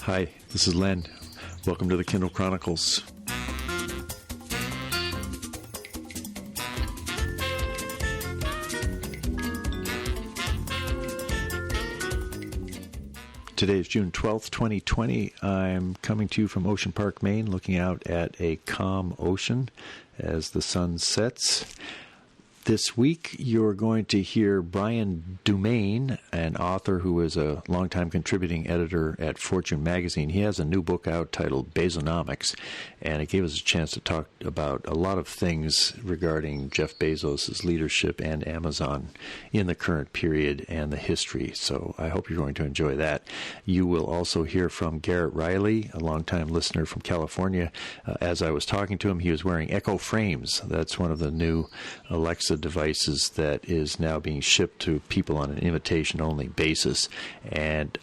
Hi, this is Len. Welcome to the Kindle Chronicles. Today is June 12th, 2020. I'm coming to you from Ocean Park, Maine, looking out at a calm ocean as the sun sets. This week, you're going to hear Brian Dumain, an author who is a longtime contributing editor at Fortune magazine. He has a new book out titled Bezonomics, and it gave us a chance to talk about a lot of things regarding Jeff Bezos' leadership and Amazon in the current period and the history. So I hope you're going to enjoy that. You will also hear from Garrett Riley, a longtime listener from California. As I was talking to him, he was wearing Echo frames. That's one of the new Alexa devices that is now being shipped to people on an invitation-only basis. And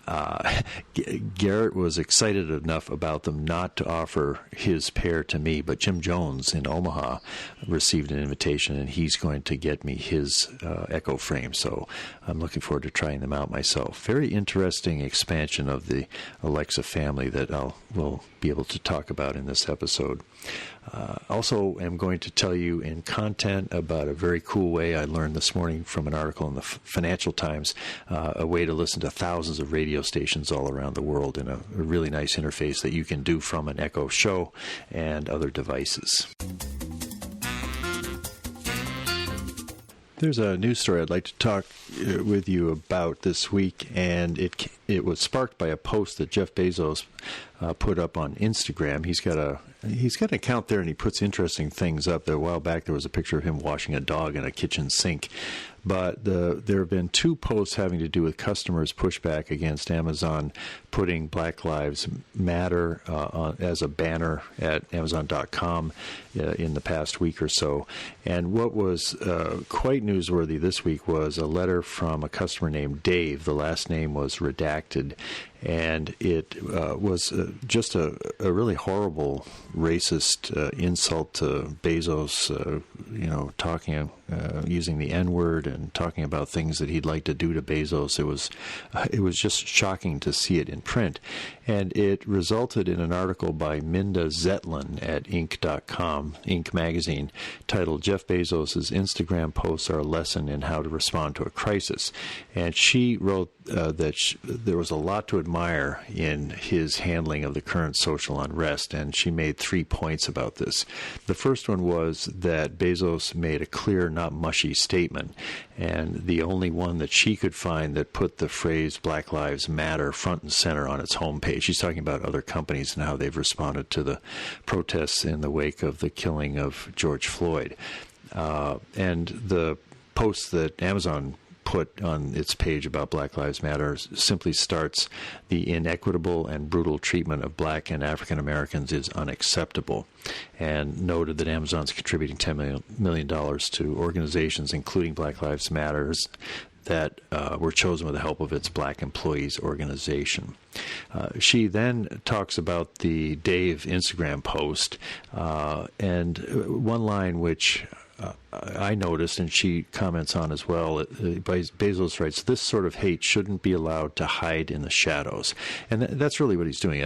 Garrett was excited enough about them not to offer his pair to me, but Jim Jones in Omaha received an invitation, and he's going to get me his Echo frame. So I'm looking forward to trying them out myself. Very interesting expansion of the Alexa family that we'll be able to talk about in this episode. Also, I'm going to tell you in content about a very cool way I learned this morning from an article in the Financial Times, a way to listen to thousands of radio stations all around the world in a really nice interface that you can do from an Echo Show and other devices. There's a news story I'd like to talk with you about this week, and it was sparked by a post that Jeff Bezos put up on Instagram. He's got an account there, and he puts interesting things up. A while back, there was a picture of him washing a dog in a kitchen sink. But there have been two posts having to do with customers' pushback against Amazon putting Black Lives Matter as a banner at Amazon.com in the past week or so. And what was quite newsworthy this week was a letter from a customer named Dave. The last name was redacted. And it was just a really horrible, racist insult to Bezos, talking, using the N-word and talking about things that he'd like to do to Bezos. It was just shocking to see it in print. And it resulted in an article by Minda Zetlin at Inc.com, Inc. magazine, titled Jeff Bezos' Instagram posts are a lesson in how to respond to a crisis. And she wrote that there was a lot to admire in his handling of the current social unrest, and she made 3 points about this. The first one was that Bezos made a clear, not mushy statement, and the only one that she could find that put the phrase Black Lives Matter front and center on its homepage. She's talking about other companies and how they've responded to the protests in the wake of the killing of George Floyd. And the post that Amazon put on its page about Black Lives Matter simply starts, the inequitable and brutal treatment of black and African Americans is unacceptable, and noted that Amazon's contributing $10 million to organizations, including Black Lives Matter, that were chosen with the help of its black employees organization. She then talks about the Dave Instagram post, and one line which I noticed, and she comments on as well, Bezos writes, this sort of hate shouldn't be allowed to hide in the shadows. And that's really what he's doing.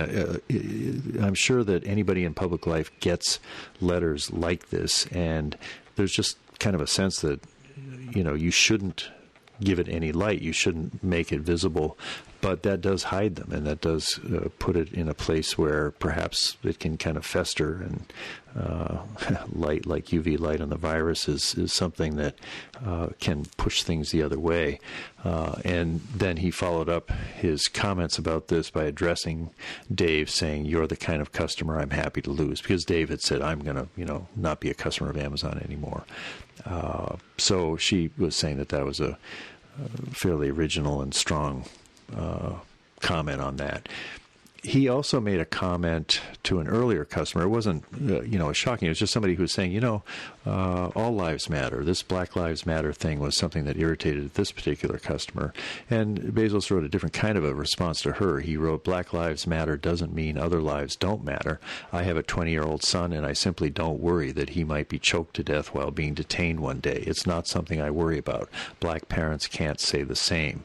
I'm sure that anybody in public life gets letters like this, and there's just kind of a sense that, you shouldn't give it any light. You shouldn't make it visible. But that does hide them, and that does put it in a place where perhaps it can kind of fester, and light like UV light on the virus is something that can push things the other way. And then he followed up his comments about this by addressing Dave, saying, you're the kind of customer I'm happy to lose, because Dave had said, I'm going to not be a customer of Amazon anymore. So she was saying that was a fairly original and strong comment on that. He also made a comment to an earlier customer. It wasn't, shocking. It was just somebody who was saying, all lives matter. This Black Lives Matter thing was something that irritated this particular customer. And Bezos wrote a different kind of a response to her. He wrote, Black Lives Matter doesn't mean other lives don't matter. I have a 20-year-old son, and I simply don't worry that he might be choked to death while being detained one day. It's not something I worry about. Black parents can't say the same.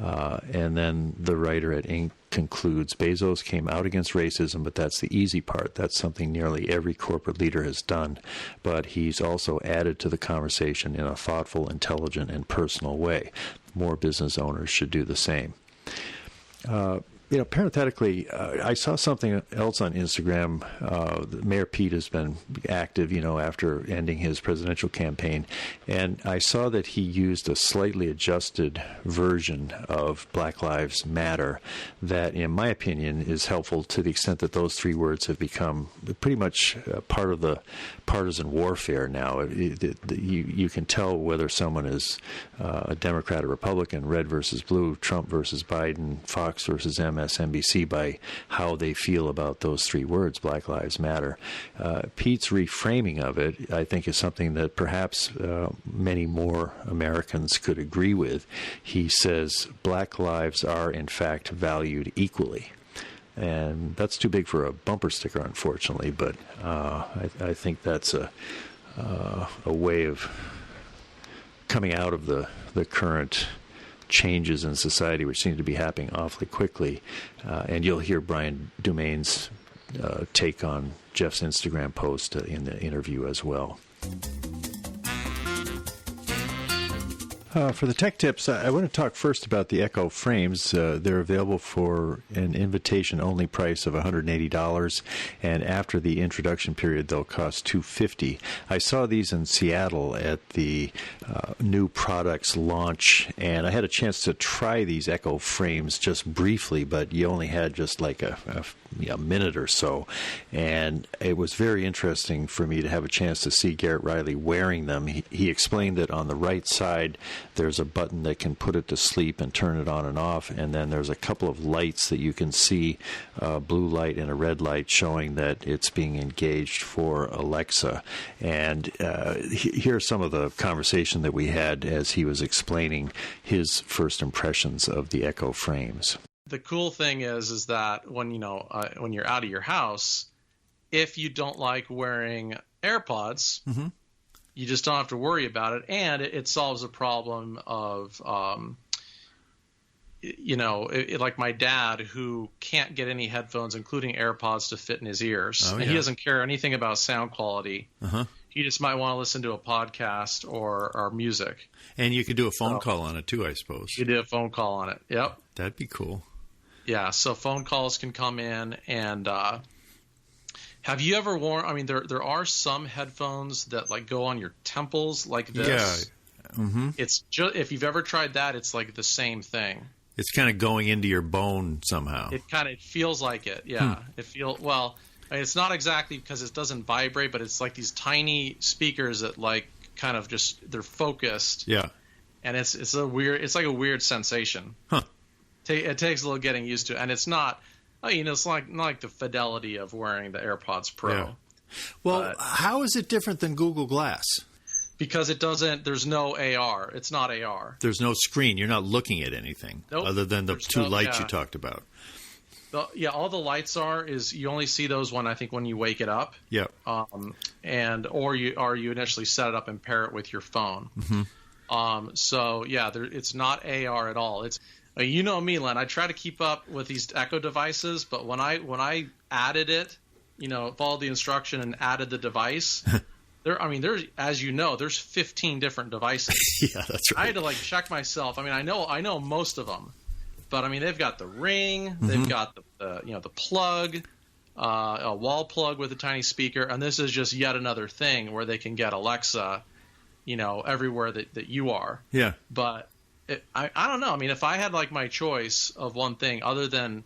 And then the writer at Inc. concludes, Bezos came out against racism, but that's the easy part. That's something nearly every corporate leader has done. But he's also added to the conversation in a thoughtful, intelligent, and personal way. More business owners should do the same. Parenthetically, I saw something else on Instagram. Mayor Pete has been active, after ending his presidential campaign. And I saw that he used a slightly adjusted version of Black Lives Matter that, in my opinion, is helpful to the extent that those three words have become pretty much part of the partisan warfare now. You can tell whether someone is a Democrat or Republican, red versus blue, Trump versus Biden, Fox versus MSNBC, by how they feel about those three words, Black Lives Matter. Pete's reframing of it, I think, is something that perhaps many more Americans could agree with. He says Black lives are, in fact, valued equally. And that's too big for a bumper sticker, unfortunately, but I think that's a way of coming out of the current changes in society, which seem to be happening awfully quickly. And you'll hear Brian Dumain's take on Jeff's Instagram post in the interview as well. For the tech tips, I want to talk first about the Echo frames. They're available for an invitation-only price of $180, and after the introduction period, they'll cost $250. I saw these in Seattle at the new products launch, and I had a chance to try these Echo frames just briefly, but you only had just like a minute or so, and it was very interesting for me to have a chance to see Garrett Riley wearing them. He explained that on the right side there's a button that can put it to sleep and turn it on and off, and then there's a couple of lights that you can see, a blue light and a red light, showing that it's being engaged for Alexa. And here's some of the conversation that we had as he was explaining his first impressions of the Echo frames. The cool thing is that when you're out of your house, if you don't like wearing AirPods, mm-hmm. you just don't have to worry about it, and it solves a problem of, like my dad, who can't get any headphones, including AirPods, to fit in his ears, and he doesn't care anything about sound quality. Uh-huh. He just might want to listen to a podcast or music. And you could do a phone call on it too, I suppose. You do a phone call on it. Yep. That'd be cool. Yeah, so phone calls can come in, and have you ever worn? I mean, there are some headphones that like go on your temples like this. Yeah. Mm-hmm. It's just, if you've ever tried that, it's like the same thing. It's kind of going into your bone somehow. It feels like it. Yeah, well. I mean, it's not exactly because it doesn't vibrate, but it's like these tiny speakers that like kind of just they're focused. Yeah, and it's like a weird sensation. Huh. It takes a little getting used to, and it's not, it's not like the fidelity of wearing the AirPods Pro. Yeah. Well, how is it different than Google Glass? Because there's no AR. It's not AR. There's no screen. You're not looking at anything other than the two lights you talked about. All the lights is you only see those when you wake it up. Yeah. Or you initially set it up and pair it with your phone. Mm-hmm. It's not AR at all. It's you know me, Len. I try to keep up with these Echo devices, but when I added it, followed the instruction and added the device. There's as you know, there's 15 different devices. Yeah, that's right. I had to check myself. I know most of them, but they've got the ring, mm-hmm. they've got the plug, a wall plug with a tiny speaker, and this is just yet another thing where they can get Alexa, everywhere that you are. Yeah. But I don't know. If I had my choice of one thing other than,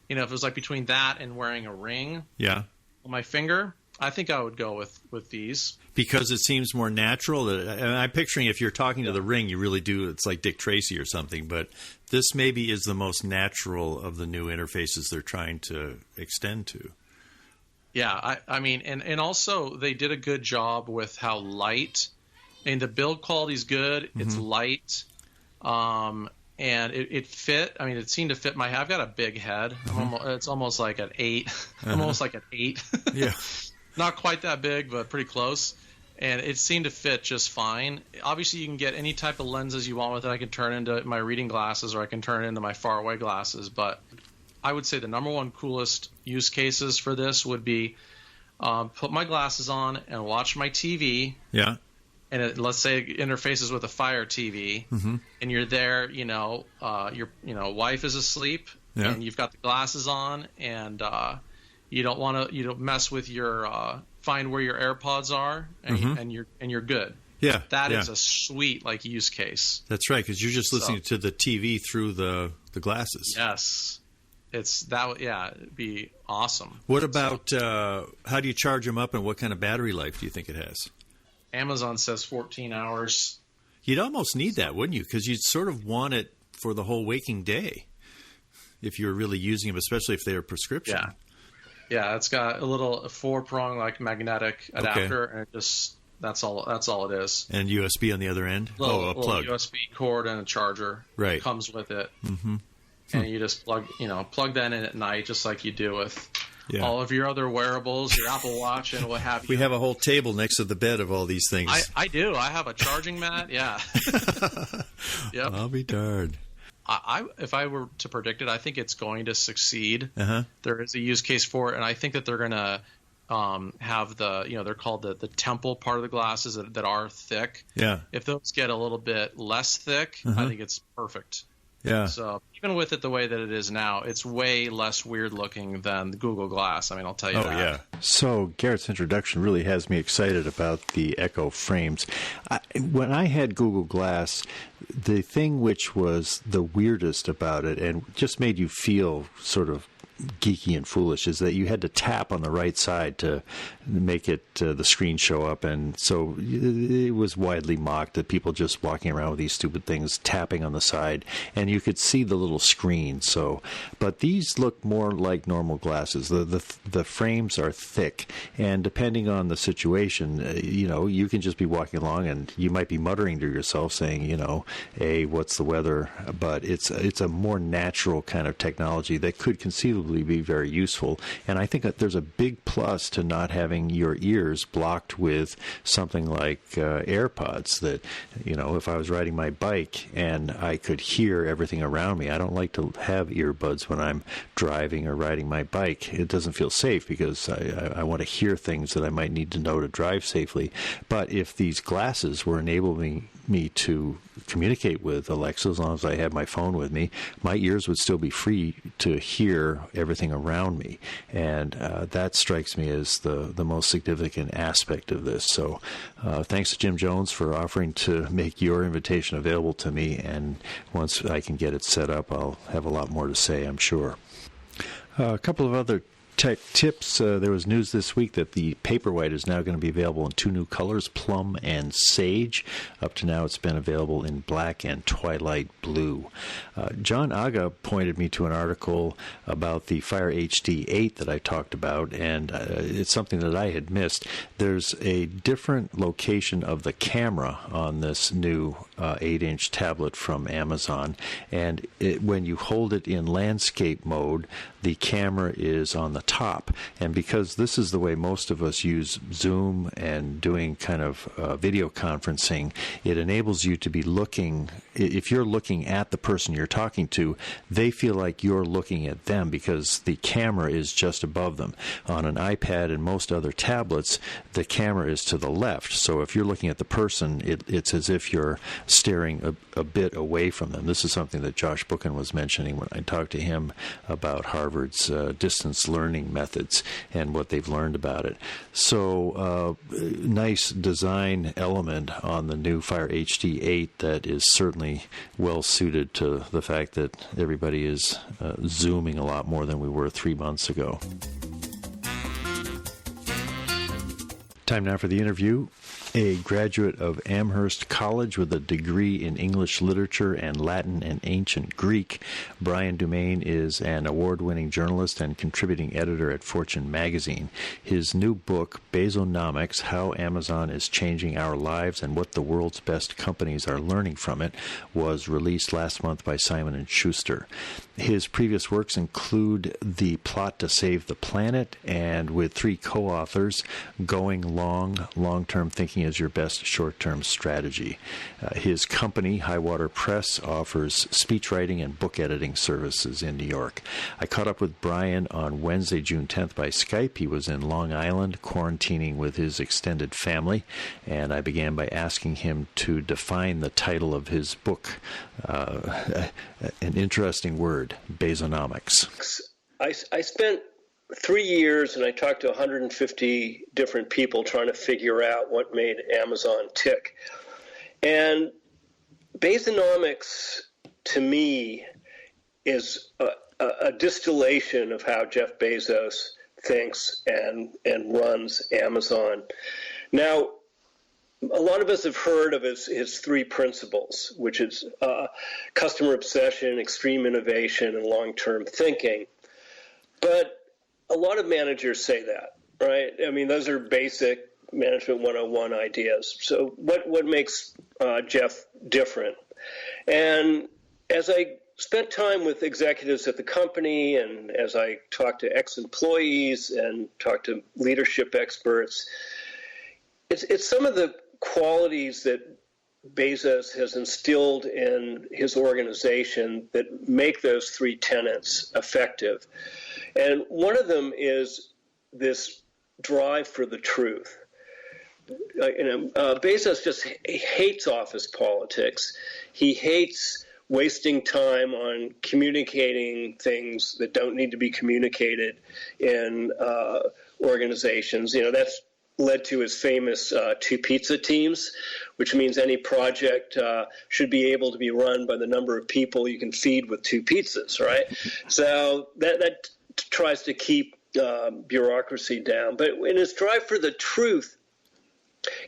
if it was between that and wearing a ring, yeah, on my finger, I think I would go with these. Because it seems more natural. And I'm picturing if you're talking to the ring, you really do. It's like Dick Tracy or something. But this maybe is the most natural of the new interfaces they're trying to extend to. Yeah, and also they did a good job with how light. The build quality is good. Mm-hmm. It's light. And it fit. It seemed to fit my head. I've got a big head. Mm-hmm. It's almost like an 8. Uh-huh. I'm almost like an 8. Yeah. Not quite that big, but pretty close. And it seemed to fit just fine. Obviously, you can get any type of lenses you want with it. I can turn into my reading glasses or I can turn it into my faraway glasses. But I would say the number one coolest use cases for this would be put my glasses on and watch my TV. Yeah. And let's say it interfaces with a Fire TV, and you're there. Your wife is asleep, and you've got the glasses on, and you don't mess with your find where your AirPods are, and you're good. Yeah, that is a sweet use case. That's right, because you're just listening to the TV through the glasses. Yes, it'd be awesome. What about how do you charge them up, and what kind of battery life do you think it has? Amazon says 14 hours. You'd almost need that, wouldn't you? Because you'd sort of want it for the whole waking day if you're really using them, especially if they're prescription. Yeah, it's got a little 4-prong magnetic adapter, and that's all it is. And USB on the other end? A plug. USB cord and a charger comes with it. Mm-hmm. And you just plug that in at night, just like you do with all of your other wearables, your Apple Watch and what have you. We have a whole table next to the bed of all these things. I do. I have a charging mat. Yeah. Yep. I'll be darned. If I were to predict it, I think it's going to succeed. There is a use case for it, and I think that they're going to have they're called the temple part of the glasses that are thick. Yeah. If those get a little bit less thick, I think it's perfect. Yeah. So even with it the way that it is now, it's way less weird looking than the Google Glass. I mean, I'll tell you that. Yeah. So Garrett's introduction really has me excited about the Echo frames. When I had Google Glass, the thing which was the weirdest about it and just made you feel sort of geeky and foolish is that you had to tap on the right side to make it the screen show up, and so it was widely mocked that people just walking around with these stupid things tapping on the side, and you could see the little screen. So, but these look more like normal glasses. The frames are thick, and depending on the situation, you can just be walking along and you might be muttering to yourself, saying, "Hey, what's the weather?" But it's a more natural kind of technology that could conceivably be very useful, and I think that there's a big plus to not having your ears blocked with something like AirPods. That if I was riding my bike and I could hear everything around me, I don't like to have earbuds when I'm driving or riding my bike. It doesn't feel safe because I want to hear things that I might need to know to drive safely. But if these glasses were enabling me to communicate with Alexa, as long as I had my phone with me, my ears would still be free to hear everything around me, and that strikes me as the most significant aspect of this. So thanks to Jim Jones for offering to make your invitation available to me, and once I can get it set up, I'll have a lot more to say, I'm sure. A couple of other tech tips. There was news this week that the Paperwhite is now going to be available in 2 new colors, plum and sage. Up to now, it's been available in black and twilight blue. John Aga pointed me to an article about the Fire HD 8 that I talked about, and it's something that I had missed. There's a different location of the camera on this new 8-inch tablet from Amazon, and when you hold it in landscape mode, the camera is on the top. And because this is the way most of us use Zoom and doing kind of video conferencing, it enables you to be looking, if you're looking at the person you're talking to, they feel like you're looking at them because the camera is just above them. On an iPad and most other tablets, the camera is to the left. So if you're looking at the person, it's as if you're staring a bit away from them. This is something that Josh Bookin was mentioning when I talked to him about Harvard's distance learning methods and what they've learned about it. So nice design element on the new Fire HD 8 that is certainly well suited to the fact that everybody is Zooming a lot more than we were 3 months ago. Time now for the interview. A graduate of Amherst College with a degree in English literature and Latin and ancient Greek, Brian Dumain is an award-winning journalist and contributing editor at Fortune magazine. His new book, Bezonomics: How Amazon is Changing Our Lives and What the World's Best Companies Are Learning from It, was released last month by Simon & Schuster. His previous works include The Plot to Save the Planet, and with 3 co-authors, Going Long, Long-Term Thinking is Your Best Short-Term Strategy. His company, Highwater Press, offers speechwriting and book editing services in New York. I caught up with Brian on Wednesday, June 10th by Skype. He was in Long Island quarantining with his extended family, and I began by asking him to define the title of his book, an interesting word, Bezonomics. I spent 3 years and I talked to 150 different people trying to figure out what made Amazon tick. And Bezonomics, to me, is a distillation of how Jeff Bezos thinks and runs Amazon. Now, a lot of us have heard of his 3 principles, which is customer obsession, extreme innovation, and long-term thinking. But a lot of managers say that, right? I mean, those are basic Management 101 ideas. So what makes Jeff different? And as I spent time with executives at the company, and as I talked to ex-employees and talked to leadership experts, it's some of the qualities that Bezos has instilled in his organization that make those 3 tenets effective. And one of them is drive for the truth. Bezos just hates office politics. He hates wasting time on communicating things that don't need to be communicated in organizations. That's led to his famous 2 pizza teams, which means any project should be able to be run by the number of people you can feed with 2 pizzas, right? So that tries to keep bureaucracy down. But in his drive for the truth,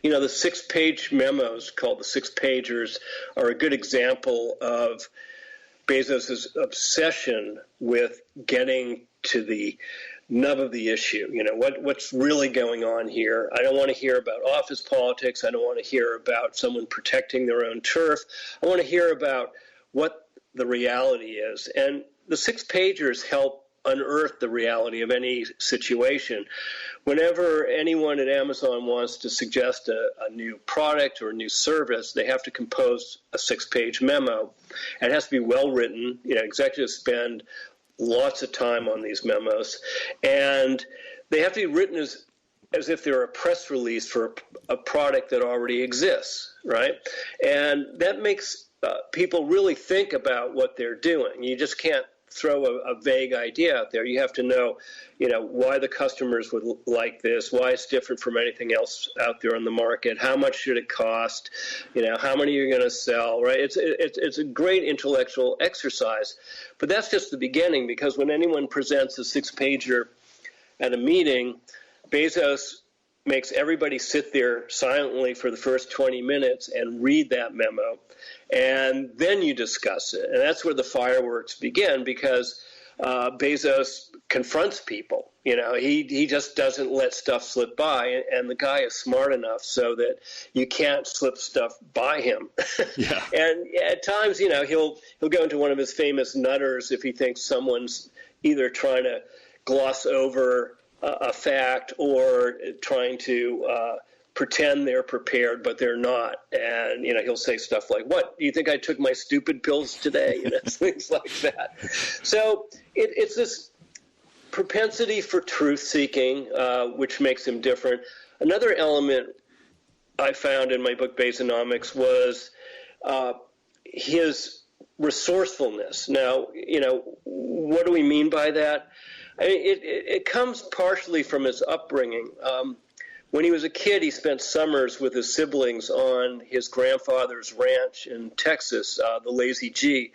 the 6-page memos called the 6-pagers are a good example of Bezos' obsession with getting to the nub of the issue. What's really going on here? I don't want to hear about office politics. I don't want to hear about someone protecting their own turf. I want to hear about what the reality is. And the 6-pagers help unearth the reality of any situation. Whenever anyone at Amazon wants to suggest a new product or a new service, they have to compose a 6-page memo. It has to be well written. Executives spend lots of time on these memos, and they have to be written as if they're a press release for a product that already exists, right? And that makes people really think about what they're doing. You just can't throw a vague idea out there. You have to know, why the customers would like this, why it's different from anything else out there on the market, how much should it cost, how many you're going to sell, right? It's a great intellectual exercise, but that's just the beginning, because when anyone presents a 6-pager at a meeting, Bezos makes everybody sit there silently for the first 20 minutes and read that memo, and then you discuss it. And that's where the fireworks begin, because Bezos confronts people. He just doesn't let stuff slip by, and the guy is smart enough so that you can't slip stuff by him. Yeah. And at times, he'll go into one of his famous nutters if he thinks someone's either trying to gloss over a fact or trying to pretend they're prepared, but they're not. And, he'll say stuff like, "What, do you think I took my stupid pills today?" Things like that. So it's this propensity for truth-seeking, which makes him different. Another element I found in my book, Bezonomics, was his resourcefulness. Now, what do we mean by that? I mean, it comes partially from his upbringing. When he was a kid, he spent summers with his siblings on his grandfather's ranch in Texas, the Lazy G.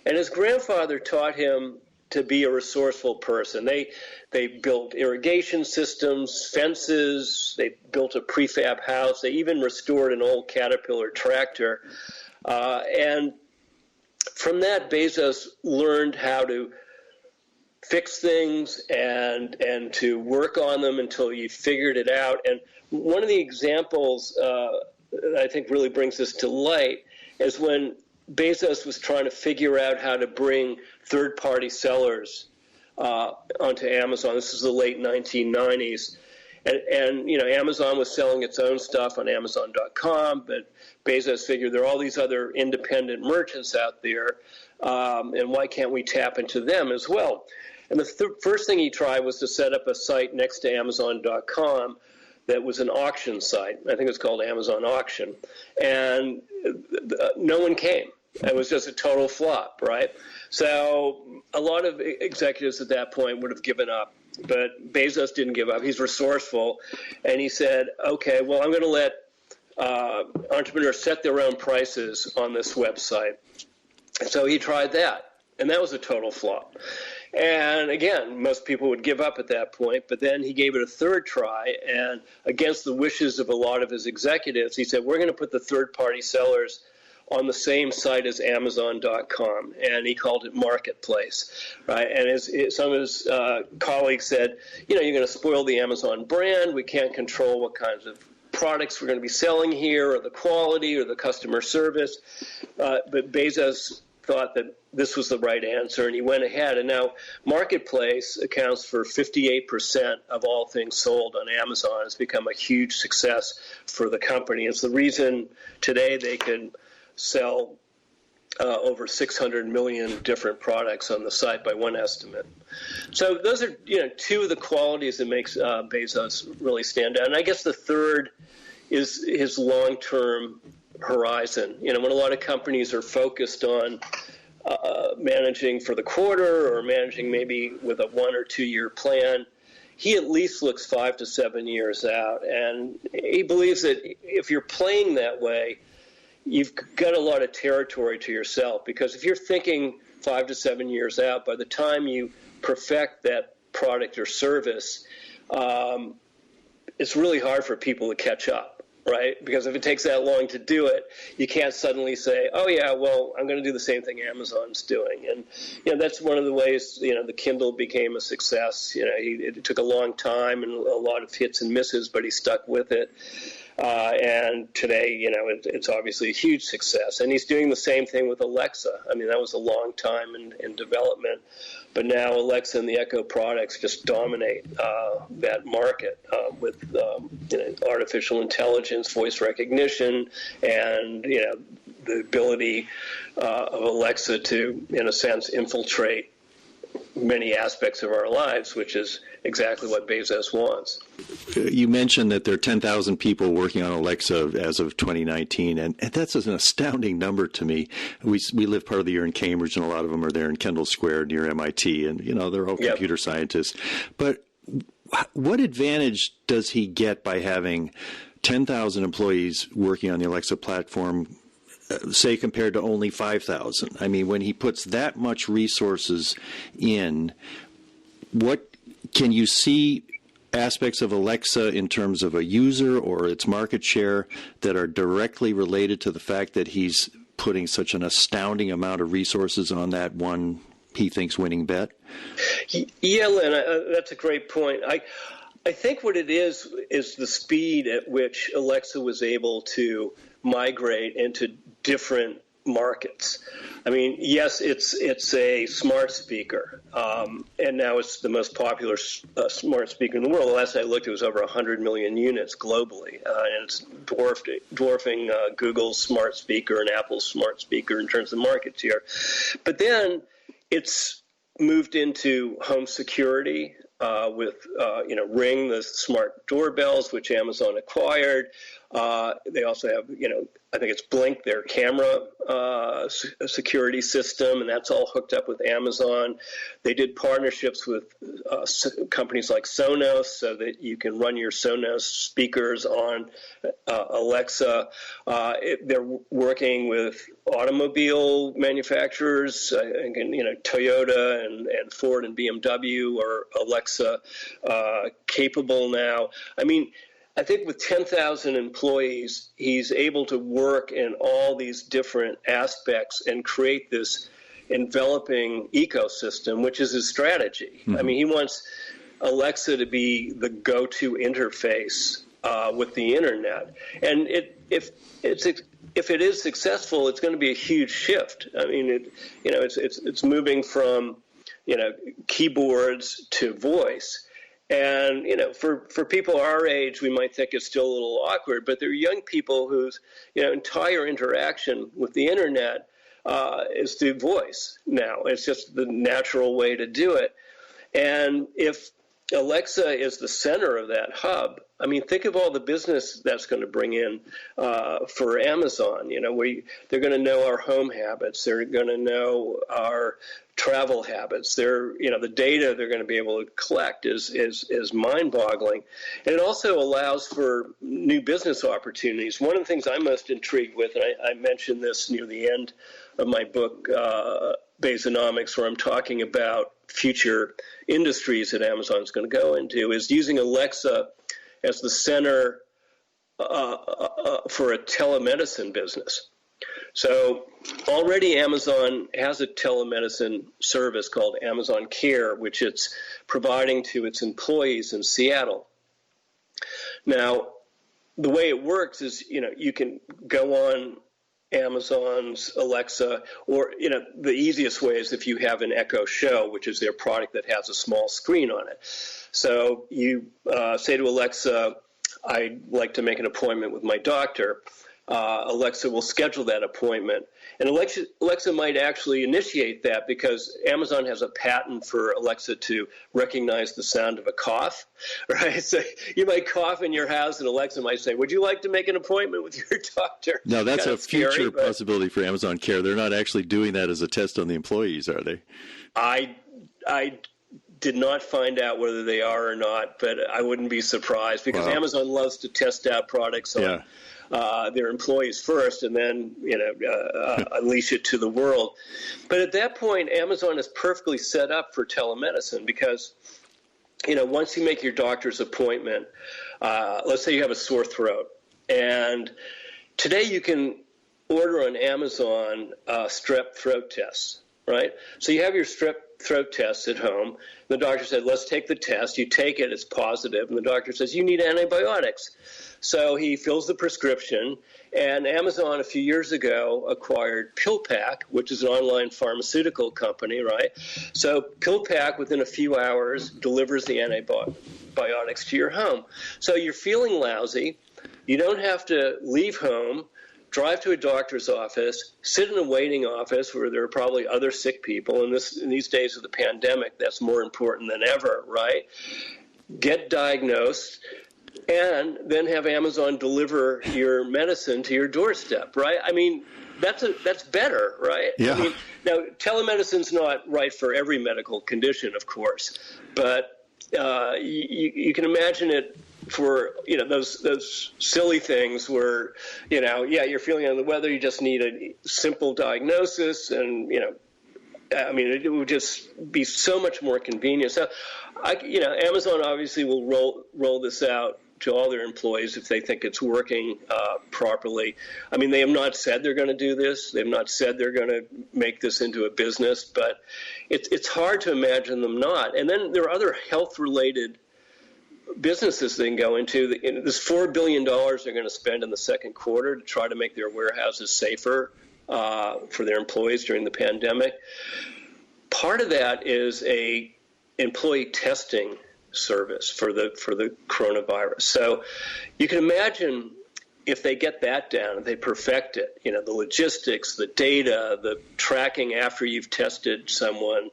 And his grandfather taught him to be a resourceful person. They built irrigation systems, fences, they built a prefab house, they even restored an old Caterpillar tractor. And from that, Bezos learned how to fix things and to work on them until you figured it out. And one of the examples that I think really brings this to light is when Bezos was trying to figure out how to bring third-party sellers onto Amazon. This is the late 1990s. And Amazon was selling its own stuff on Amazon.com, but Bezos figured there are all these other independent merchants out there, and why can't we tap into them as well? And the first thing he tried was to set up a site next to Amazon.com that was an auction site. I think it was called Amazon Auction. And no one came. It was just a total flop, right? So a lot of executives at that point would have given up. But Bezos didn't give up. He's resourceful. And he said, okay, well, I'm going to let entrepreneurs set their own prices on this website. So he tried that. And that was a total flop. And again, most people would give up at that point, but then he gave it a third try, and against the wishes of a lot of his executives, he said, we're going to put the third-party sellers on the same site as Amazon.com, and he called it Marketplace, right? And some of his colleagues said, you're going to spoil the Amazon brand. We can't control what kinds of products we're going to be selling here, or the quality, or the customer service. But Bezos thought that this was the right answer, and he went ahead. And now Marketplace accounts for 58% of all things sold on Amazon. It's become a huge success for the company. It's the reason today they can sell over 600 million different products on the site by one estimate. So those are two of the qualities that makes Bezos really stand out. And I guess the third is his long-term horizon. When a lot of companies are focused on managing for the quarter or managing maybe with a 1 or 2 year plan, he at least looks 5 to 7 years out. And he believes that if you're playing that way, you've got a lot of territory to yourself, because if you're thinking 5 to 7 years out, by the time you perfect that product or service, it's really hard for people to catch up. Right? Because if it takes that long to do it, you can't suddenly say, oh, yeah, well, I'm going to do the same thing Amazon's doing. And, that's one of the ways, the Kindle became a success. It took a long time and a lot of hits and misses, but he stuck with it. And today, it's obviously a huge success. And he's doing the same thing with Alexa. I mean, that was a long time in development. But now Alexa and the Echo products just dominate that market with artificial intelligence, voice recognition, and the ability of Alexa to, in a sense, infiltrate many aspects of our lives, which is exactly what Bezos wants. You mentioned that there are 10,000 people working on Alexa as of 2019, and that's an astounding number to me. We live part of the year in Cambridge, and a lot of them are there in Kendall Square near MIT, and they're all computer scientists. But what advantage does he get by having 10,000 employees working on the Alexa platform, say, compared to only 5,000? I mean, when he puts that much resources in, what can you see aspects of Alexa in terms of a user or its market share that are directly related to the fact that he's putting such an astounding amount of resources on that one, he thinks, winning bet? Yeah, Lynn, that's a great point. I think what it is the speed at which Alexa was able to migrate into different markets. I mean, yes, it's a smart speaker, and now it's the most popular smart speaker in the world. The last I looked, it was over 100 million units globally, and it's dwarfing Google's smart speaker and Apple's smart speaker in terms of market share. But then it's moved into home security with Ring, the smart doorbells, which Amazon acquired. They also have, I think it's Blink, their camera security system, and that's all hooked up with Amazon. They did partnerships with companies like Sonos so that you can run your Sonos speakers on Alexa. They're working with automobile manufacturers. Toyota and Ford and BMW are Alexa capable now. I mean, I think with 10,000 employees, he's able to work in all these different aspects and create this enveloping ecosystem, which is his strategy. Mm-hmm. I mean, he wants Alexa to be the go-to interface with the internet. And it's if it is successful, it's going to be a huge shift. I mean, it's moving from, keyboards to voice. And, for people our age, we might think it's still a little awkward, but there are young people whose, entire interaction with the internet is through voice now. It's just the natural way to do it. And if Alexa is the center of that hub, I mean, think of all the business that's going to bring in for Amazon. They're going to know our home habits. They're going to know our travel habits. The data they're going to be able to collect is mind-boggling. And it also allows for new business opportunities. One of the things I'm most intrigued with, and I mentioned this near the end of my book, Bezonomics, where I'm talking about future industries that Amazon's going to go into, is using Alexa as the center for a telemedicine business. So already Amazon has a telemedicine service called Amazon Care, which it's providing to its employees in Seattle. Now, the way it works is, you can go on Amazon's Alexa, or, the easiest way is if you have an Echo Show, which is their product that has a small screen on it. So you say to Alexa, I'd like to make an appointment with my doctor. Alexa will schedule that appointment. And Alexa might actually initiate that because Amazon has a patent for Alexa to recognize the sound of a cough, right? So you might cough in your house and Alexa might say, would you like to make an appointment with your doctor? No, that's a future possibility for Amazon Care. They're not actually doing that as a test on the employees, are they? I did not find out whether they are or not, but I wouldn't be surprised because Amazon loves to test out products on their employees first and then, unleash it to the world. But at that point, Amazon is perfectly set up for telemedicine because, once you make your doctor's appointment, let's say you have a sore throat. And today you can order on Amazon strep throat tests, right? So you have your strep throat tests at home. The doctor said, let's take the test. You take it, it's positive. And the doctor says, you need antibiotics. So he fills the prescription. And Amazon a few years ago acquired PillPack, which is an online pharmaceutical company, right? So PillPack, within a few hours, delivers the antibiotics to your home. So you're feeling lousy. You don't have to leave home, drive to a doctor's office, sit in a waiting office where there are probably other sick people. And in these days of the pandemic, that's more important than ever, right? Get diagnosed, and then have Amazon deliver your medicine to your doorstep, right? I mean, that's better, right? Yeah. I mean, now, telemedicine's not right for every medical condition, of course, but you can imagine it for, those silly things where, you're feeling under the weather, you just need a simple diagnosis and, it would just be so much more convenient. So, Amazon obviously will roll this out to all their employees if they think it's working properly. I mean, they have not said they're going to do this. They've not said they're going to make this into a business, but it's hard to imagine them not. And then there are other health-related businesses they can go into. This $4 billion they're going to spend in the second quarter to try to make their warehouses safer for their employees during the pandemic. Part of that is a employee testing service for the coronavirus. So you can imagine if they get that down and they perfect it, the logistics, the data, the tracking after you've tested someone,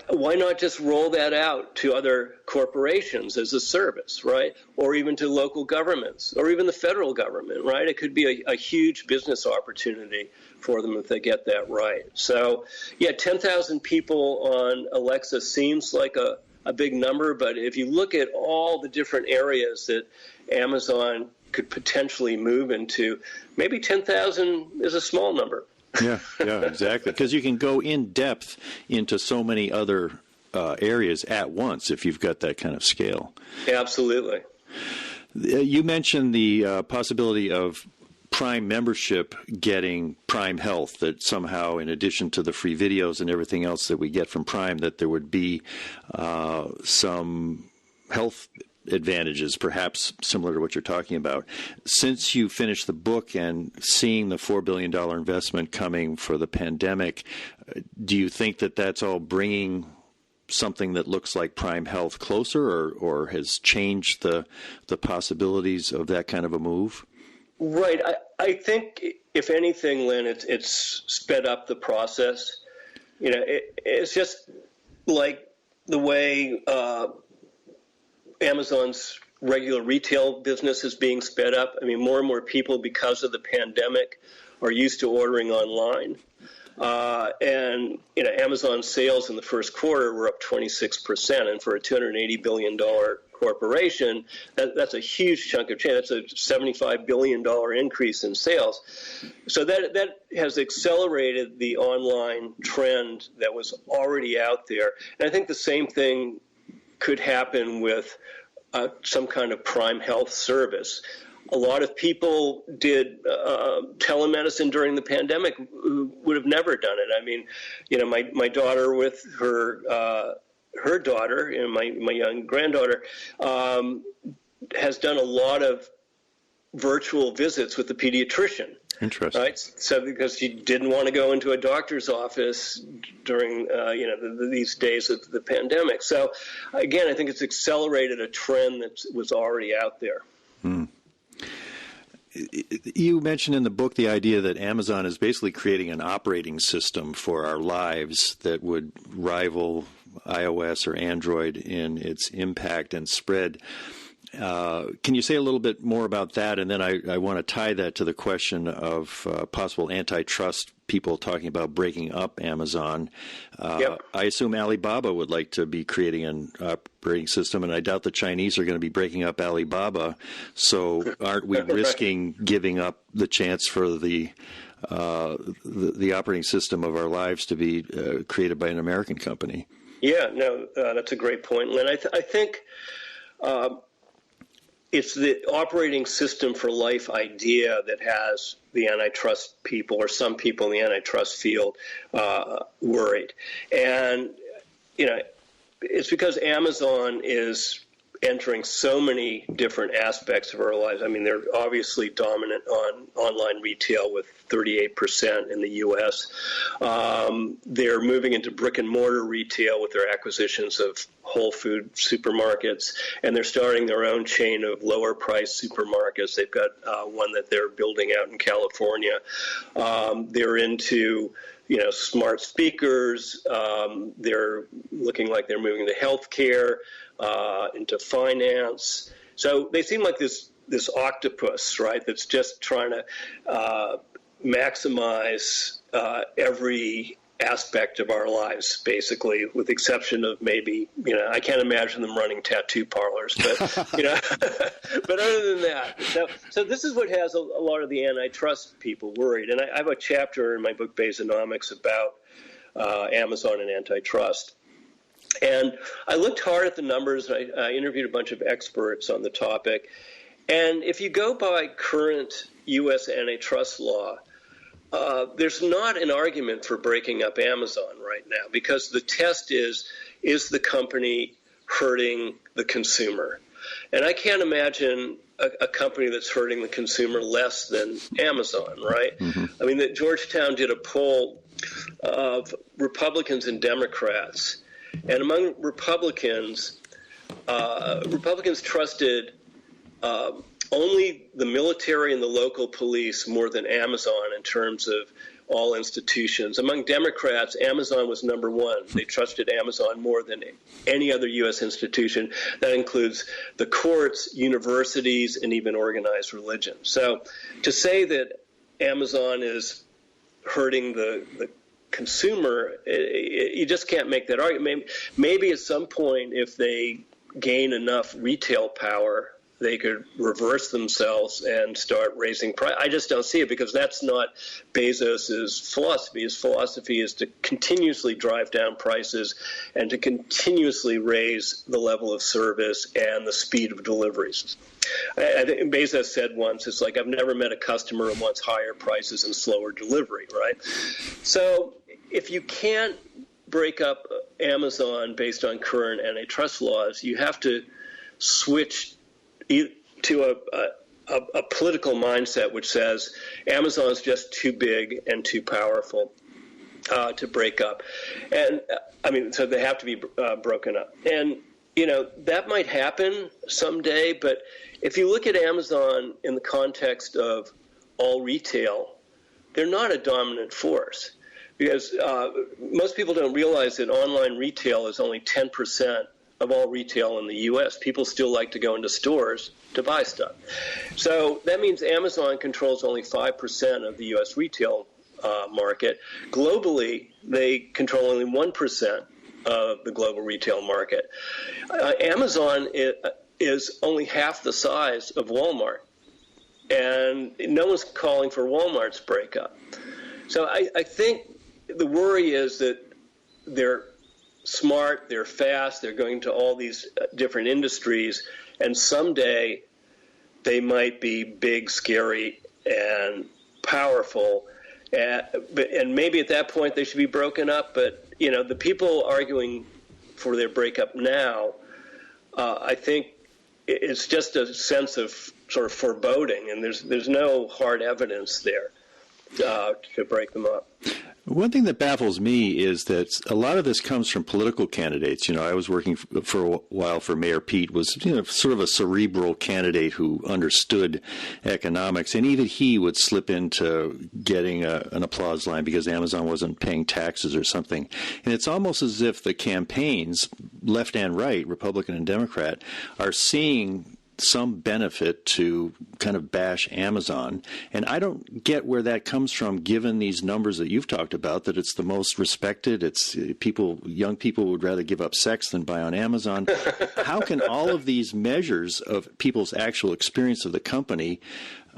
why not just roll that out to other corporations as a service, right? Or even to local governments, or even the federal government, right? It could be a huge business opportunity for them if they get that right. So, 10,000 people on Alexa seems like a big number, but if you look at all the different areas that Amazon could potentially move into, maybe 10,000 is a small number. Yeah, exactly. Because you can go in depth into so many other areas at once if you've got that kind of scale. Absolutely. You mentioned the possibility of Prime membership getting Prime Health, that somehow, in addition to the free videos and everything else that we get from Prime, that there would be some health advantages, perhaps similar to what you're talking about. Since you finished the book and seeing the $4 billion investment coming for the pandemic, do you think that that's all bringing something that looks like Prime Health closer, or has changed the possibilities of that kind of a move? Right. I think, if anything, Lynn, it's sped up the process. It's just like the way Amazon's regular retail business is being sped up. I mean, more and more people, because of the pandemic, are used to ordering online. And Amazon sales in the first quarter were up 26%, and for a $280 billion corporation, that's a huge chunk of change. That's a $75 billion increase in sales. So that has accelerated the online trend that was already out there. And I think the same thing could happen with some kind of Prime Health service. A lot of people did telemedicine during the pandemic who would have never done it. I mean, my daughter with her daughter, and my young granddaughter, has done a lot of virtual visits with the pediatrician. Interesting. Right? So because she didn't want to go into a doctor's office during these days of the pandemic. So again, I think it's accelerated a trend that was already out there. You mentioned in the book the idea that Amazon is basically creating an operating system for our lives that would rival iOS or Android in its impact and spread. Can you say a little bit more about that? And then I want to tie that to the question of possible antitrust people talking about breaking up Amazon. Yep. I assume Alibaba would like to be creating an operating system, and I doubt the Chinese are going to be breaking up Alibaba. So aren't we risking giving up the chance for the operating system of our lives to be created by an American company? Yeah, no, that's a great point, Lynn. I think it's the operating system for life idea that has the antitrust people, or some people in the antitrust field, worried. And, it's because Amazon is entering so many different aspects of our lives. I mean, they're obviously dominant on online retail with 38% in the U.S. They're moving into brick and mortar retail with their acquisitions of Whole Food supermarkets, and they're starting their own chain of lower price supermarkets. They've got one that they're building out in California. They're into smart speakers. They're looking like they're moving to healthcare, into finance. So they seem like this octopus, right, that's just trying to maximize every aspect of our lives, basically, with the exception of maybe, I can't imagine them running tattoo parlors, but, but other than that. So this is what has a lot of the antitrust people worried. And I have a chapter in my book, Bezonomics, about Amazon and antitrust. And I looked hard at the numbers. I interviewed a bunch of experts on the topic. And if you go by current U.S. antitrust law, there's not an argument for breaking up Amazon right now, because the test is the company hurting the consumer? And I can't imagine a company that's hurting the consumer less than Amazon, right? Mm-hmm. I mean, Georgetown did a poll of Republicans and Democrats. And among Republicans trusted only the military and the local police more than Amazon in terms of all institutions. Among Democrats, Amazon was number one. They trusted Amazon more than any other U.S. institution. That includes the courts, universities, and even organized religion. So to say that Amazon is hurting the consumer, you just can't make that argument. Maybe at some point, if they gain enough retail power, they could reverse themselves and start raising price. I just don't see it, because that's not Bezos's philosophy. His philosophy is to continuously drive down prices and to continuously raise the level of service and the speed of deliveries. I think Bezos said once, it's like, I've never met a customer who wants higher prices and slower delivery, right? So if you can't break up Amazon based on current antitrust laws, you have to switch to a political mindset which says Amazon is just too big and too powerful to break up. And so they have to be broken up. And, that might happen someday, but if you look at Amazon in the context of all retail, they're not a dominant force, because most people don't realize that online retail is only 10% of all retail in the U.S. People still like to go into stores to buy stuff. So that means Amazon controls only 5% of the U.S. retail market. Globally, they control only 1% of the global retail market. Amazon is only half the size of Walmart, and no one's calling for Walmart's breakup. So I think the worry is that they're smart, they're fast, they're going to all these different industries, and someday they might be big, scary, and powerful. And maybe at that point they should be broken up. But, the people arguing for their breakup now, I think it's just a sense of sort of foreboding, and there's no hard evidence there to break them up. One thing that baffles me is that a lot of this comes from political candidates. I was working for a while for Mayor Pete, was sort of a cerebral candidate who understood economics, and even he would slip into getting an applause line because Amazon wasn't paying taxes or something. And it's almost as if the campaigns, left and right, Republican and Democrat, are seeing some benefit to kind of bash Amazon. And I don't get where that comes from, given these numbers that you've talked about, that it's the most respected. It's young people would rather give up sex than buy on Amazon. How can all of these measures of people's actual experience of the company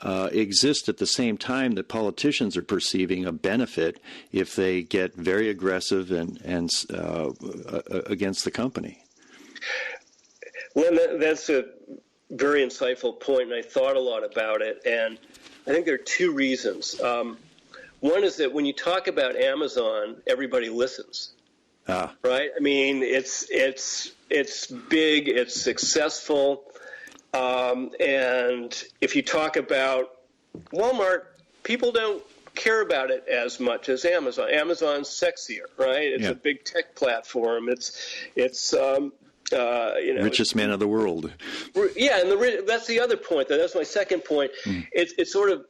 exist at the same time that politicians are perceiving a benefit if they get very aggressive and against the company? Well, that's a very insightful point, and I thought a lot about it. And I think there are two reasons. One is that when you talk about Amazon, everybody listens. Right? It's big, it's successful, and if you talk about Walmart, people don't care about it as much as Amazon. Amazon's sexier, right? It's a big tech platform. It's richest man of the world. Yeah, and that's the other point. That's my second point. It's sort of,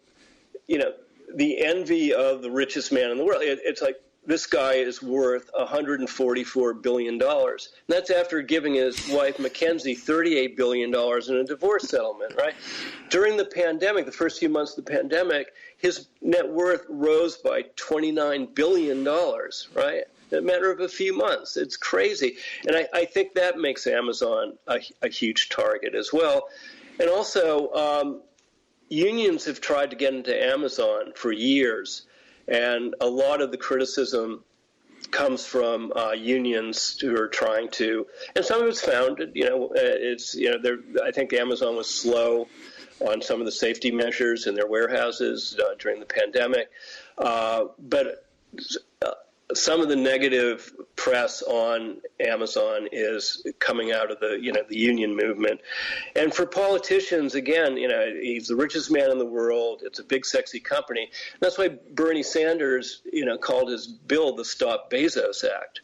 the envy of the richest man in the world. It's like, this guy is worth $144 billion. And that's after giving his wife, Mackenzie, $38 billion in a divorce settlement, right? During the pandemic, the first few months of the pandemic, his net worth rose by $29 billion, right? In a matter of a few months. It's crazy. And I think that makes Amazon a huge target as well. And also, unions have tried to get into Amazon for years. And a lot of the criticism comes from unions who are trying to, and some of it's founded. I think Amazon was slow on some of the safety measures in their warehouses during the pandemic, but some of the negative press on Amazon is coming out of the union movement. And for politicians, again, he's the richest man in the world. It's a big, sexy company. That's why Bernie Sanders, called his bill the Stop Bezos Act,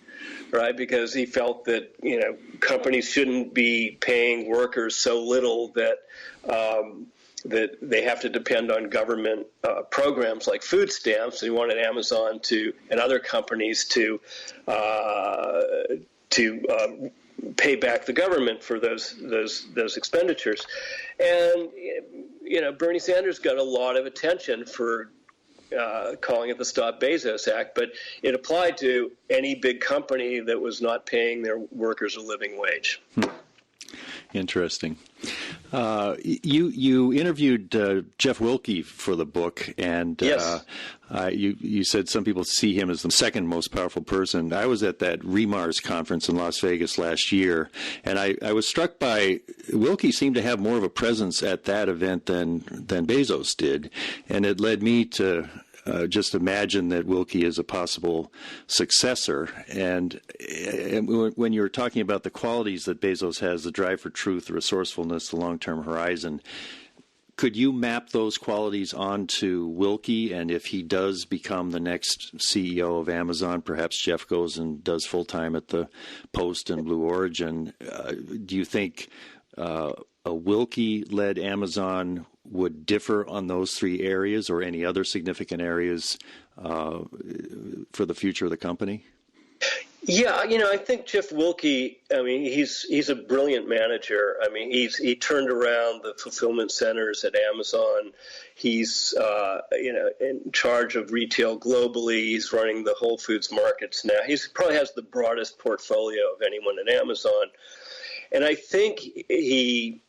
right? Because he felt that, companies shouldn't be paying workers so little that they have to depend on government programs like food stamps. And he wanted Amazon and other companies to pay back the government for those expenditures. And Bernie Sanders got a lot of attention for calling it the Stop Bezos Act, but it applied to any big company that was not paying their workers a living wage. Interesting. You interviewed Jeff Wilke for the book, and yes. You said some people see him as the second most powerful person. I was at that REMARS conference in Las Vegas last year, and I was struck by Wilke seemed to have more of a presence at that event than Bezos did, and it led me to just imagine that Wilkie is a possible successor. And when you were talking about the qualities that Bezos has, the drive for truth, the resourcefulness, the long-term horizon, could you map those qualities onto Wilkie? And if he does become the next CEO of Amazon, perhaps Jeff goes and does full-time at the Post and Blue Origin, do you think a Wilkie-led Amazon would differ on those three areas or any other significant areas for the future of the company? Yeah, I think Jeff Wilkie, he's a brilliant manager. He turned around the fulfillment centers at Amazon. He's, in charge of retail globally. He's running the Whole Foods markets now. He probably has the broadest portfolio of anyone at Amazon. And I think he's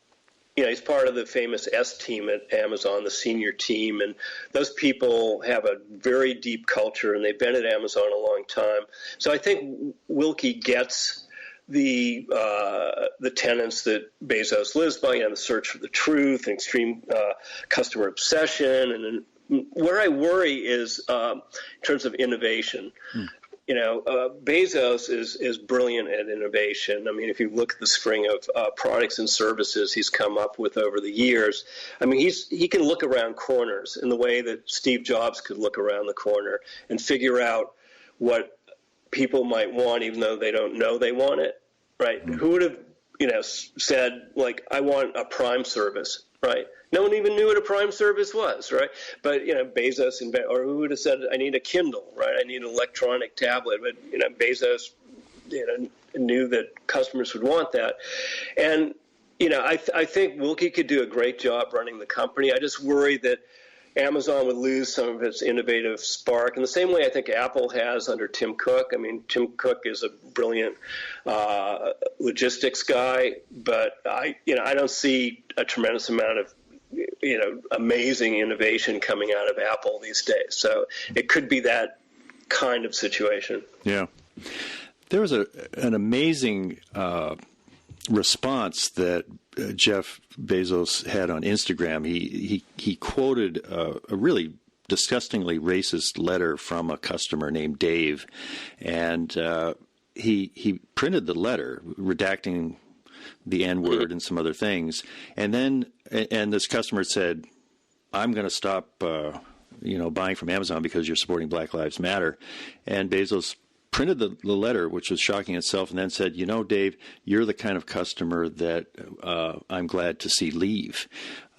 part of the famous S team at Amazon, the senior team, and those people have a very deep culture, and they've been at Amazon a long time. So I think Wilkie gets the tenets that Bezos lives by, the search for the truth, and extreme customer obsession. And where I worry is in terms of innovation. Bezos is brilliant at innovation. If you look at the string of products and services he's come up with over the years, he can look around corners in the way that Steve Jobs could look around the corner and figure out what people might want, even though they don't know they want it, right? Mm-hmm. Who would have, said, like, I want a Prime service, right? No one even knew what a Prime service was, right? But, Bezos, or who would have said, I need a Kindle, right? I need an electronic tablet. But, Bezos, knew that customers would want that. And, I think Wilkie could do a great job running the company. I just worry that Amazon would lose some of its innovative spark in the same way I think Apple has under Tim Cook. Tim Cook is a brilliant logistics guy, but I don't see a tremendous amount of amazing innovation coming out of Apple these days. So it could be that kind of situation. Yeah. There was an amazing response that Jeff Bezos had on Instagram. He quoted a really disgustingly racist letter from a customer named Dave, and he printed the letter, redacting the N-word and some other things, and this customer said, "I'm going to stop, buying from Amazon because you're supporting Black Lives Matter," and Bezos printed the letter, which was shocking itself, and then said, Dave, you're the kind of customer that I'm glad to see leave.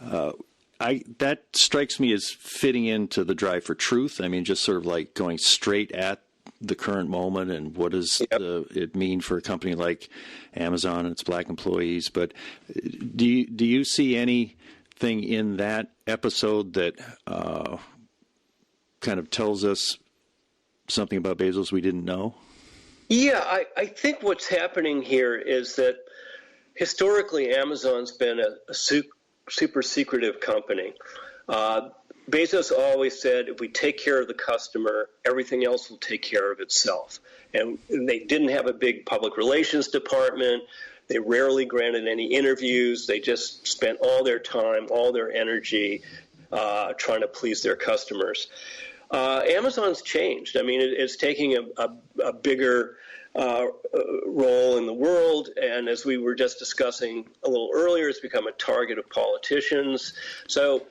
That strikes me as fitting into the drive for truth. Just sort of like going straight at the current moment and what does it mean for a company like Amazon and its black employees. But do you see anything in that episode that kind of tells us something about Bezos we didn't know? Yeah, I think what's happening here is that historically Amazon's been a super secretive company. Bezos always said, if we take care of the customer, everything else will take care of itself. And they didn't have a big public relations department. They rarely granted any interviews. They just spent all their time, all their energy trying to please their customers. Amazon's changed. It's taking a bigger role in the world, and as we were just discussing a little earlier, it's become a target of politicians. So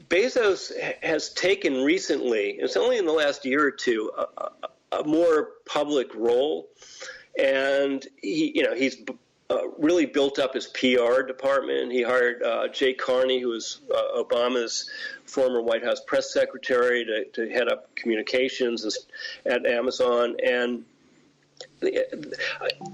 Bezos has taken recently, it's only in the last year or two, a more public role, and he's really built up his PR department. He hired Jay Carney, who was Obama's former White House press secretary, to head up communications at Amazon, and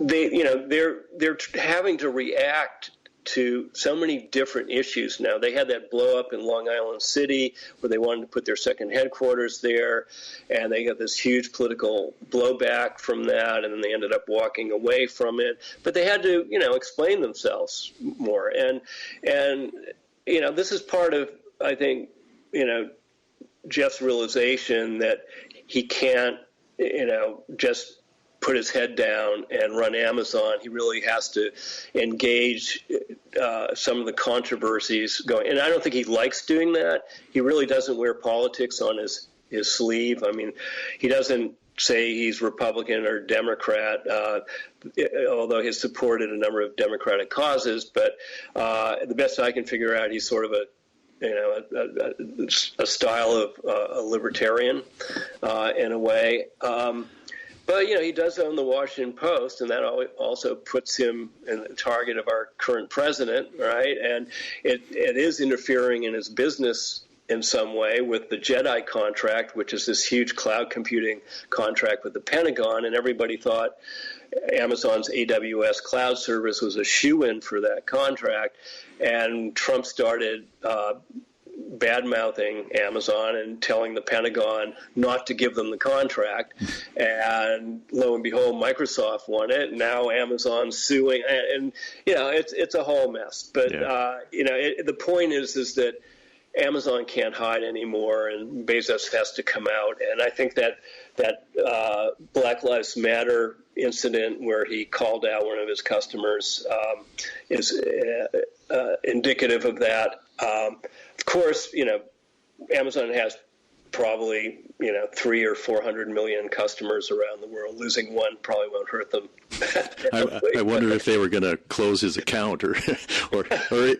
they're having to react to so many different issues now. They had that blow up in Long Island City where they wanted to put their second headquarters there, and they got this huge political blowback from that, and then they ended up walking away from it. But they had to, explain themselves more. And this is part of, I think, Jeff's realization that he can't, just put his head down and run Amazon. He really has to engage some of the controversies going. And I don't think he likes doing that. He really doesn't wear politics on his his sleeve. I mean, he doesn't say he's Republican or Democrat, although he's supported a number of Democratic causes. But the best I can figure out, he's sort of a style of a libertarian in a way. But, he does own the Washington Post, and that also puts him in the target of our current president, right? And it is interfering in his business in some way with the JEDI contract, which is this huge cloud computing contract with the Pentagon, and everybody thought Amazon's AWS cloud service was a shoo-in for that contract, and Trump started bad-mouthing Amazon and telling the Pentagon not to give them the contract, and lo and behold, Microsoft won it. Now Amazon's suing, and it's a whole mess. But the point is that Amazon can't hide anymore, and Bezos has to come out. And I think that Black Lives Matter incident where he called out one of his customers is indicative of that. Of course, Amazon has probably 300 or 400 million customers around the world. Losing one probably won't hurt them. I wonder if they were going to close his account or they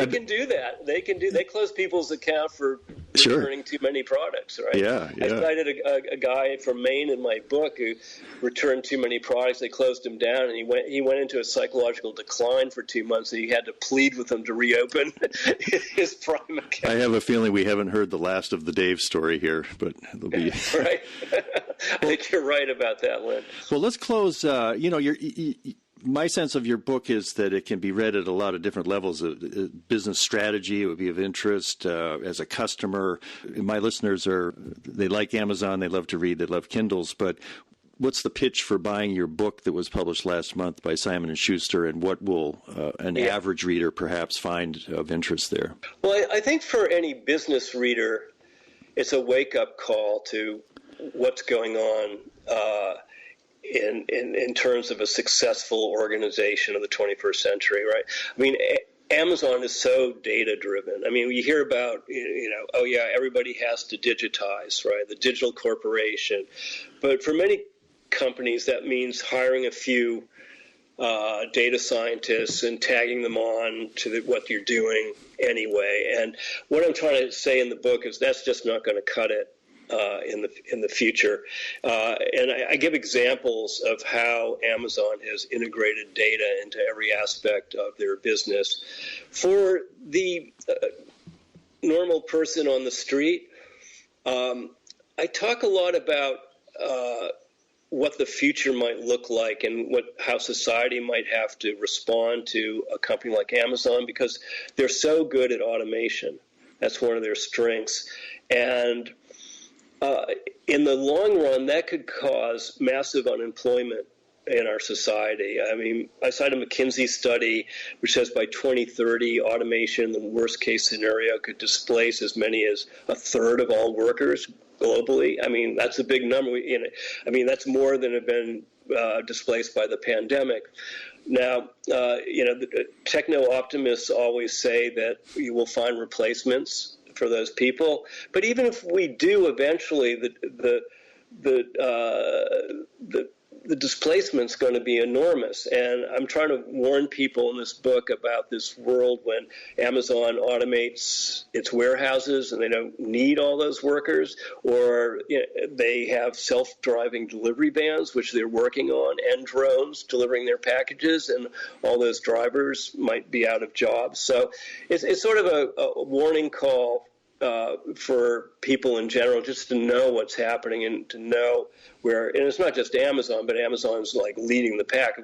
can do that. They close people's account for returning too many products, right? Yeah. I cited a guy from Maine in my book who returned too many products. They closed him down, and he went into a psychological decline for 2 months, and he had to plead with them to reopen his Prime account. I have a feeling we haven't heard the last of the Dave story here, but it'll be right. I think you're right about that, Lynn. Well, let's close. My sense of your book is that it can be read at a lot of different levels of business strategy. It would be of interest as a customer. My listeners they like Amazon. They love to read. They love Kindles. But what's the pitch for buying your book that was published last month by Simon & Schuster, and what will an average reader perhaps find of interest there? Well, I think for any business reader, it's a wake-up call to what's going on in terms of a successful organization of the 21st century, right? I mean, Amazon is so data-driven. I mean, you hear about, everybody has to digitize, right? The digital corporation. But for many companies, that means hiring a few data scientists and tagging them on to what you're doing anyway. And what I'm trying to say in the book is that's just not going to cut it in the future. And I give examples of how Amazon has integrated data into every aspect of their business. For the normal person on the street, I talk a lot about what the future might look like and how society might have to respond to a company like Amazon, because they're so good at automation. That's one of their strengths. And in the long run, that could cause massive unemployment in our society. I mean, I cite a McKinsey study which says by 2030, automation, the worst case scenario, could displace as many as a third of all workers globally. I mean, that's a big number. I mean, that's more than have been displaced by the pandemic. Now, the techno-optimists always say that you will find replacements for those people. But even if we do eventually, the displacement's going to be enormous. And I'm trying to warn people in this book about this world when Amazon automates its warehouses and they don't need all those workers, or they have self-driving delivery vans, which they're working on, and drones delivering their packages, and all those drivers might be out of jobs. So it's sort of a warning call for people in general, just to know what's happening and to know where, and it's not just Amazon, but Amazon's like leading the pack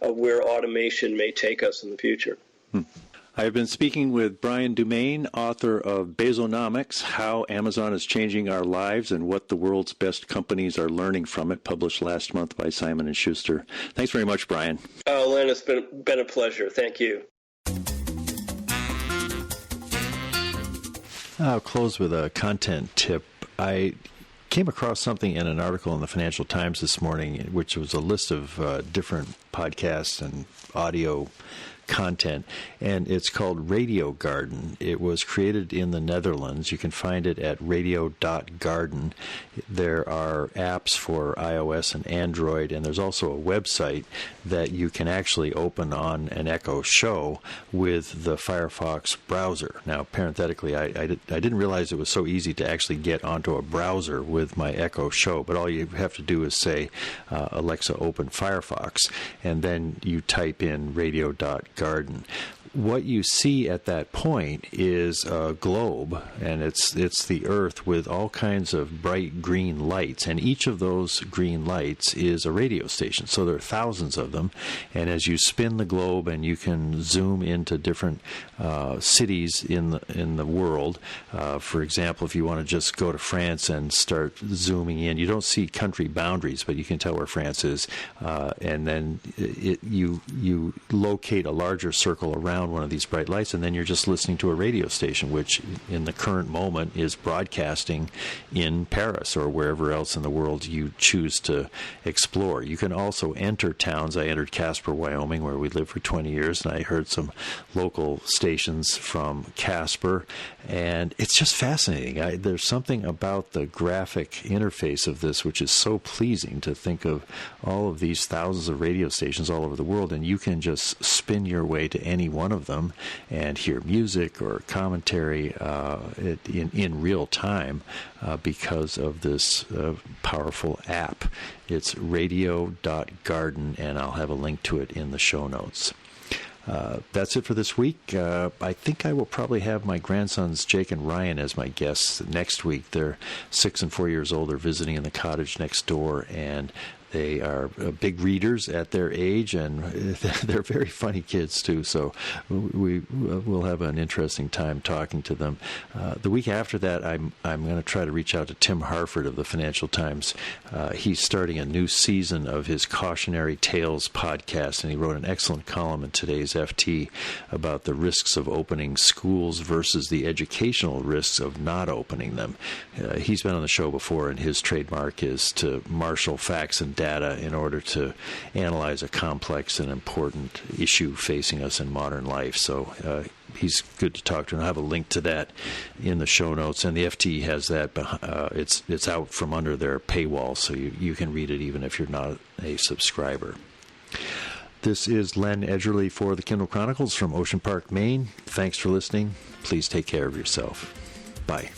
of where automation may take us in the future. I've been speaking with Brian Dumain, author of Bezonomics, How Amazon is Changing Our Lives and What the World's Best Companies Are Learning from It, published last month by Simon & Schuster. Thanks very much, Brian. Oh, Len, it's been a pleasure. Thank you. I'll close with a content tip. I came across something in an article in the Financial Times this morning, which was a list of different podcasts and audio content, and it's called Radio Garden. It was created in the Netherlands. You can find it at radio.garden. There are apps for iOS and Android, and there's also a website that you can actually open on an Echo Show with the Firefox browser. Now, parenthetically, I didn't realize it was so easy to actually get onto a browser with my Echo Show, but all you have to do is say, Alexa, open Firefox, and then you type in radio.garden. What you see at that point is a globe, and it's the Earth with all kinds of bright green lights, and each of those green lights is a radio station. So there are thousands of them, and as you spin the globe, and you can zoom into different cities in the world. For example, if you want to just go to France and start zooming in, you don't see country boundaries, but you can tell where France is, and then you locate a larger circle around one of these bright lights, and then you're just listening to a radio station, which in the current moment is broadcasting in Paris or wherever else in the world you choose to explore. You can also enter towns. I entered Casper, Wyoming, where we lived for 20 years, and I heard some local stations from Casper, and it's just fascinating. There's something about the graphic interface of this which is so pleasing, to think of all of these thousands of radio stations all over the world, and you can just spin your way to any one of them and hear music or commentary in real time because of this powerful app. It's radio.garden, and I'll have a link to it in the show notes. That's it for this week. I think I will probably have my grandsons Jake and Ryan as my guests next week. They're 6 and 4 years old. They're visiting in the cottage next door, and they are big readers at their age, and they're very funny kids too. So we'll have an interesting time talking to them. The week after that, I'm going to try to reach out to Tim Harford of the Financial Times. He's starting a new season of his Cautionary Tales podcast, and he wrote an excellent column in today's FT about the risks of opening schools versus the educational risks of not opening them. He's been on the show before, and his trademark is to marshal facts and data in order to analyze a complex and important issue facing us in modern life. So he's good to talk to, and I'll have a link to that in the show notes. And the FT has that. It's out from under their paywall, so you can read it even if you're not a subscriber. This is Len Edgerly for the Kindle Chronicles from Ocean Park, Maine. Thanks for listening. Please take care of yourself. Bye.